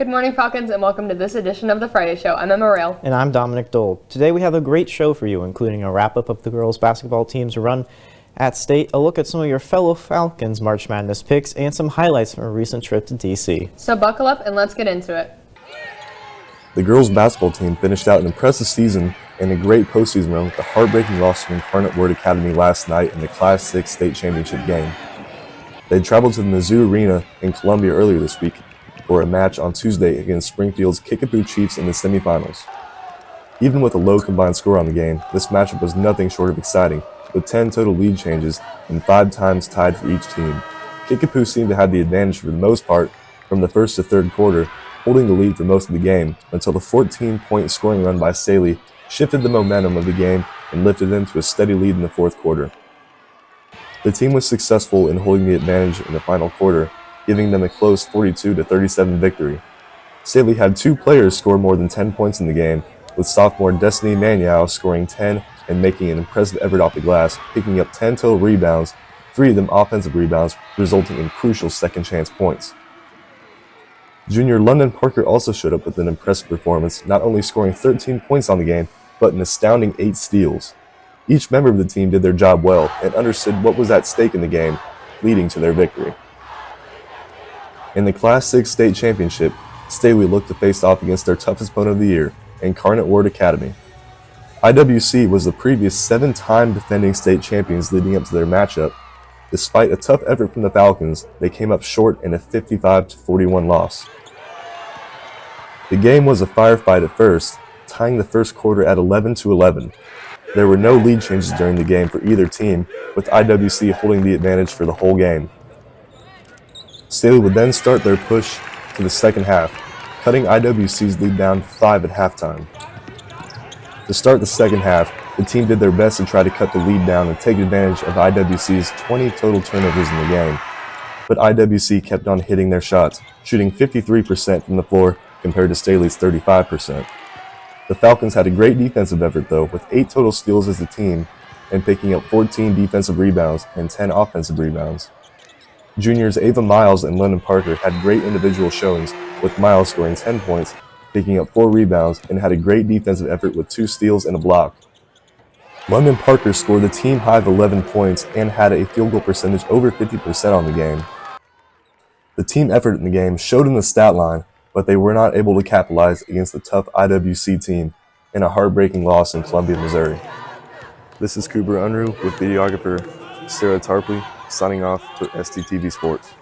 Good morning, Falcons, and welcome to this edition of The Friday Show. I'm Emma Rail. And I'm Dominic Dole. Today we have a great show for you, including a wrap-up of the girls' basketball team's run at state, a look at some of your fellow Falcons March Madness picks, and some highlights from a recent trip to D.C. So buckle up and let's get into it. The girls' basketball team finished out an impressive season and a great postseason run with the heartbreaking loss to Incarnate Word Academy last night in the Class 6 state championship game. They traveled to the Mizzou Arena in Columbia earlier this week for a match on Tuesday against Springfield's Kickapoo Chiefs in the semifinals. Even with a low combined score on the game, this matchup was nothing short of exciting, with 10 total lead changes and 5 times tied for each team. Kickapoo seemed to have the advantage for the most part from the first to third quarter, holding the lead for most of the game until the 14-point scoring run by Saley shifted the momentum of the game and lifted them to a steady lead in the fourth quarter. The team was successful in holding the advantage in the final quarter, giving them a close 42-37 victory. Saley had 2 players score more than 10 points in the game, with sophomore Destiny Maniau scoring 10 and making an impressive effort off the glass, picking up 10 total rebounds, 3 of them offensive rebounds, resulting in crucial second-chance points. Junior London Parker also showed up with an impressive performance, not only scoring 13 points on the game, but an astounding 8 steals. Each member of the team did their job well and understood what was at stake in the game, leading to their victory. In the Class 6 state championship, Staley looked to face off against their toughest opponent of the year, Incarnate Word Academy. IWC was the previous 7-time defending state champions leading up to their matchup. Despite a tough effort from the Falcons, they came up short in a 55-41 loss. The game was a firefight at first, tying the first quarter at 11-11. There were no lead changes during the game for either team, with IWC holding the advantage for the whole game. Staley would then start their push to the second half, cutting IWC's lead down to 5 at halftime. To start the second half, the team did their best to try to cut the lead down and take advantage of IWC's 20 total turnovers in the game. But IWC kept on hitting their shots, shooting 53% from the floor compared to Staley's 35%. The Falcons had a great defensive effort though, with 8 total steals as a team and picking up 14 defensive rebounds and 10 offensive rebounds. Juniors Ava Miles and London Parker had great individual showings, with Miles scoring 10 points, picking up 4 rebounds, and had a great defensive effort with 2 steals and a block. London Parker scored the team high of 11 points and had a field goal percentage over 50% on the game. The team effort in the game showed in the stat line, but they were not able to capitalize against the tough IWC team in a heartbreaking loss in Columbia, Missouri. This is Cooper Unruh with videographer Sarah Tarpley, signing off for STTV Sports.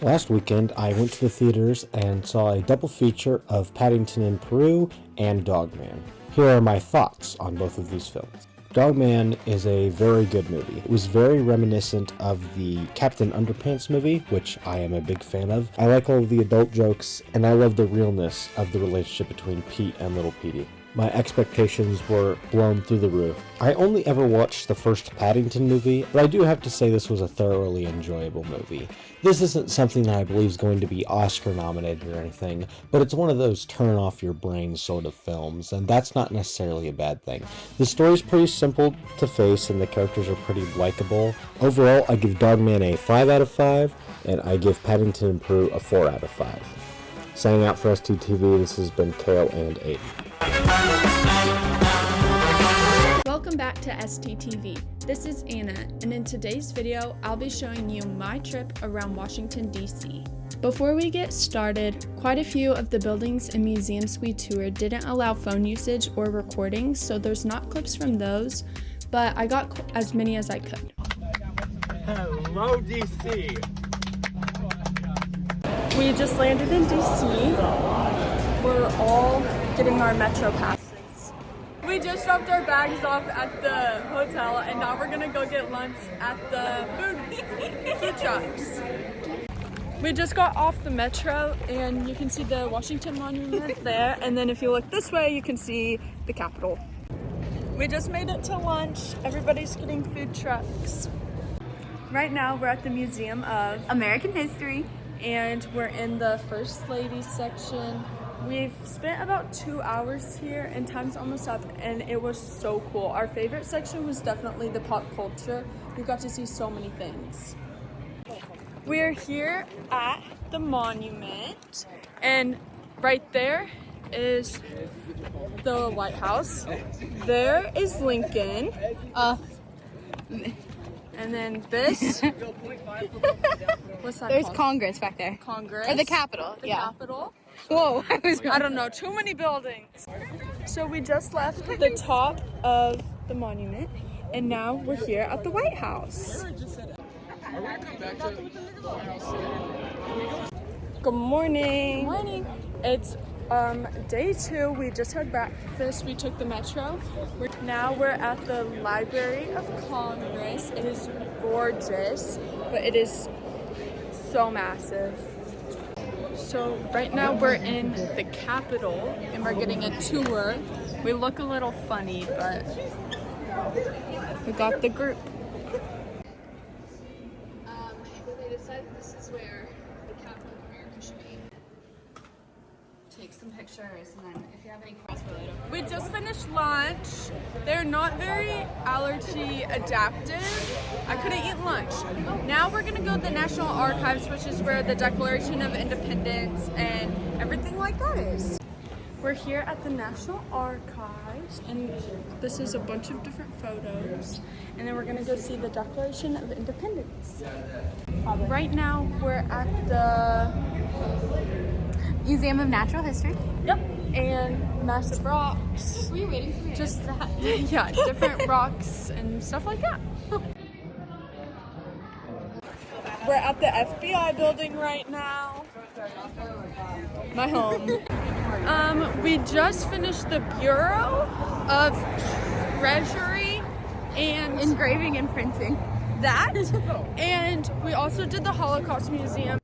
Last weekend, I went to the theaters and saw a double feature of Paddington in Peru and Dogman. Here are my thoughts on both of these films. Dogman is a very good movie. It was very reminiscent of the Captain Underpants movie, which I am a big fan of. I like all of the adult jokes, and I love the realness of the relationship between Pete and Little Petey. My expectations were blown through the roof. I only ever watched the first Paddington movie, but I do have to say this was a thoroughly enjoyable movie. This isn't something that I believe is going to be Oscar nominated or anything, but it's one of those turn off your brain sort of films, and that's not necessarily a bad thing. The story's pretty simple to face, and the characters are pretty likable. Overall, I give Dogman a 5 out of 5, and I give Paddington in Peru a 4 out of 5. Signing out for STTV, this has been Kale and Aiden. Welcome back to STTV. This is Anna, and in today's video, I'll be showing you my trip around Washington, D.C. Before we get started, quite a few of the buildings and museums we toured didn't allow phone usage or recording, so there's not clips from those, but I got as many as I could. Hello, D.C. We just landed in D.C. We're all getting our Metro passes. We just dropped our bags off at the hotel, and now we're gonna go get lunch at the food trucks. We just got off the Metro, and you can see the Washington Monument there, and then if you look this way, you can see the Capitol. We just made it to lunch. Everybody's getting food trucks. Right now, we're at the Museum of American History, and we're in the First Lady section. We've spent about 2 hours here and time's almost up and it was so cool. Our favorite section was definitely the pop culture. We got to see so many things. We're here at the monument and right there is the White House. There is Lincoln. And then this. What's that There's called? Congress back there. Congress. Or the Capitol. The Yeah. Capitol. Whoa. I don't know, too many buildings. So we just left the top of the monument and now we're here at the White House. Good morning. Good morning. It's day 2. We just had breakfast. We took the metro. Now we're at the Library of Congress. It is gorgeous, but it is so massive. So right now we're in the Capitol and we're getting a tour. We look a little funny, but we got the group. They decided this is where the capital of America should be. Take some pictures, and then if you have any questions related. We just finished lunch. They're not very allergy adaptive. I couldn't eat lunch. Now we're gonna go to the National Archives, which is where the Declaration of Independence and everything like that is. We're here at the National Archives, and this is a bunch of different photos. And then we're gonna go see the Declaration of Independence. Right now, we're at the Museum of Natural History. Yep, and massive rocks. Were you waiting for me? Just that, yeah, different rocks and stuff like that. We're at the FBI building right now. My home. We just finished the Bureau of Treasury and Engraving and printing. that, and we also did the Holocaust Museum.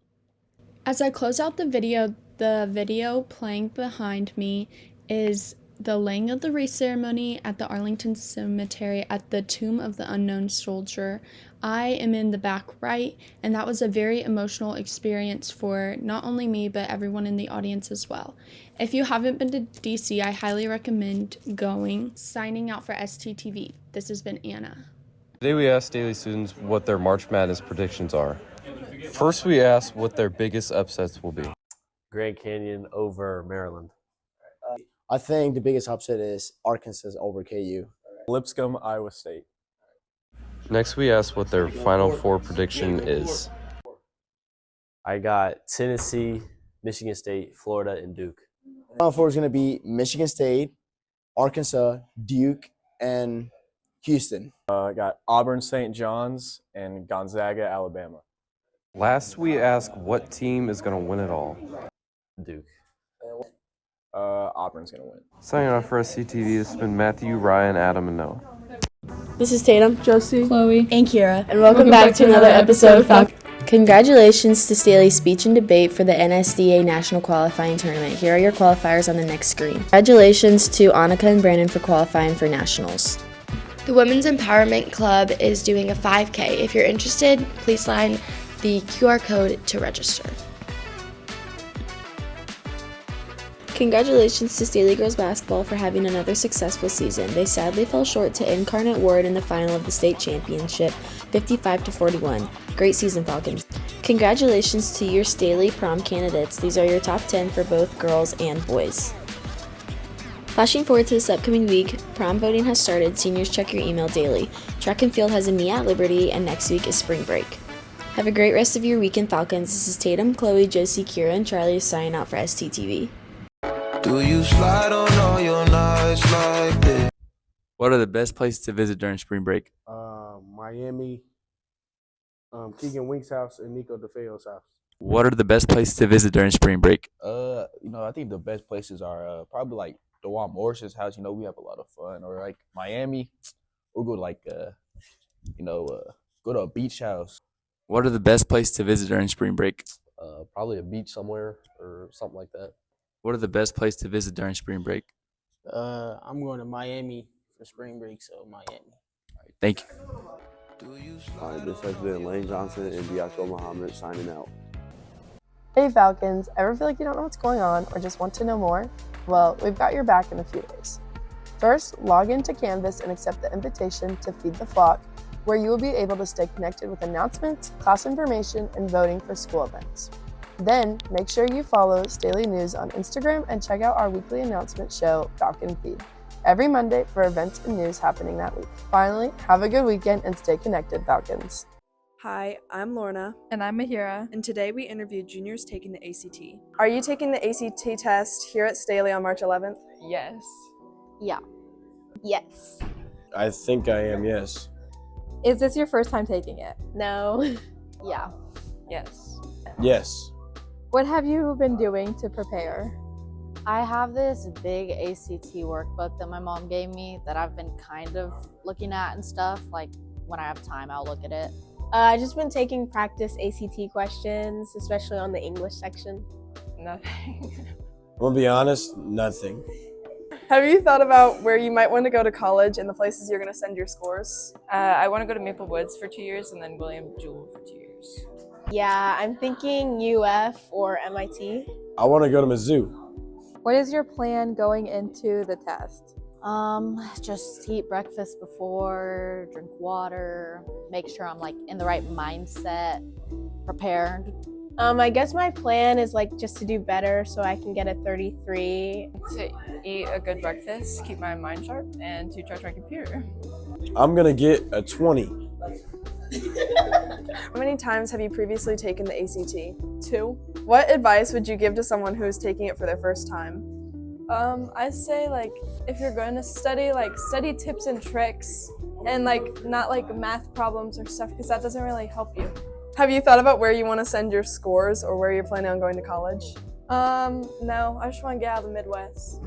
As I close out the video playing behind me is the laying of the wreath ceremony at the Arlington Cemetery at the Tomb of the Unknown Soldier. I am in the back right, and that was a very emotional experience for not only me, but everyone in the audience as well. If you haven't been to DC, I highly recommend going. Signing out for STTV, this has been Anna. Today we asked Daily students what their March Madness predictions are. First we asked what their biggest upsets will be. Grand Canyon over Maryland. I think the biggest upset is Arkansas over KU. Lipscomb, Iowa State. Next we asked what their Final Four prediction is. I got Tennessee, Michigan State, Florida, and Duke. Final four is going to be Michigan State, Arkansas, Duke, and Houston. I got Auburn, St. John's, and Gonzaga, Alabama. Last we asked what team is going to win it all. Duke. Auburn's going to win. Signing off for SCTV, this has been Matthew, Ryan, Adam, and Noah. This is Tatum, Josie, Chloe, and Kira, and welcome back to another episode of Falcon. Congratulations to Staley's speech and debate for the NSDA National Qualifying Tournament. Here are your qualifiers on the next screen. Congratulations to Annika and Brandon for qualifying for nationals. The Women's Empowerment Club is doing a 5K. If you're interested, please sign the QR code to register. Congratulations to Staley Girls Basketball for having another successful season. They sadly fell short to Incarnate Word in the final of the state championship, 55-41. Great season, Falcons. Congratulations to your Staley prom candidates. These are your top 10 for both girls and boys. Flashing forward to this upcoming week, prom voting has started. Seniors check your email daily. Track and field has a meet at Liberty, and next week is spring break. Have a great rest of your weekend, Falcons. This is Tatum, Chloe, Josie, Kira, and Charlie signing out for STTV. Do you slide on all your nights like this? What are the best places to visit during spring break? Miami, Keegan Wink's house, and Nico DeFeo's house. What are the best places to visit during spring break? I think the best places are probably like DeJuan Morris's house. We have a lot of fun. Or like Miami, we'll go to like go to a beach house. What are the best places to visit during spring break? Probably a beach somewhere or something like that. What are the best places to visit during spring break? I'm going to Miami for spring break, so Miami. All right, thank you. All right, this has been Lane Johnson and Biako Muhammad signing out. Hey Falcons, ever feel like you don't know what's going on or just want to know more? Well, we've got your back in a few ways. First, log into Canvas and accept the invitation to Feed the Flock, where you will be able to stay connected with announcements, class information, and voting for school events. Then, make sure you follow Staley News on Instagram and check out our weekly announcement show, Falcon Feed, every Monday for events and news happening that week. Finally, have a good weekend and stay connected, Falcons. Hi, I'm Lorna. And I'm Mahira. And today we interviewed juniors taking the ACT. Are you taking the ACT test here at Staley on March 11th? Yes. Yeah. Yes. I think I am, yes. Is this your first time taking it? No. Yeah. Yes. Yes. What have you been doing to prepare? I have this big ACT workbook that my mom gave me that I've been kind of looking at and stuff. Like, when I have time, I'll look at it. I've just been taking practice ACT questions, especially on the English section. Nothing. I'm gonna be honest, nothing. Have you thought about where you might want to go to college and the places you're going to send your scores? I want to go to Maple Woods for 2 years and then William Jewell for 2 years. Yeah, I'm thinking UF or MIT. I want to go to Mizzou. What is your plan going into the test? Just eat breakfast before, drink water, make sure I'm like in the right mindset, prepared. I guess my plan is like just to do better so I can get a 33. To eat a good breakfast, keep my mind sharp, and to charge my computer. I'm gonna get a 20. How many times have you previously taken the ACT? 2. What advice would you give to someone who is taking it for their first time? I'd say like if you're going to study, like study tips and tricks and like not like math problems or stuff because that doesn't really help you. Have you thought about where you want to send your scores or where you're planning on going to college? No, I just want to get out of the Midwest.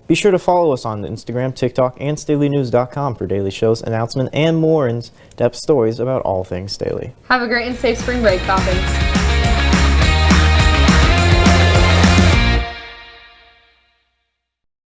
Be sure to follow us on Instagram, TikTok, and StaleyNews.com for daily shows, announcements, and more in-depth stories about all things Staley. Have a great and safe spring break, Falcons.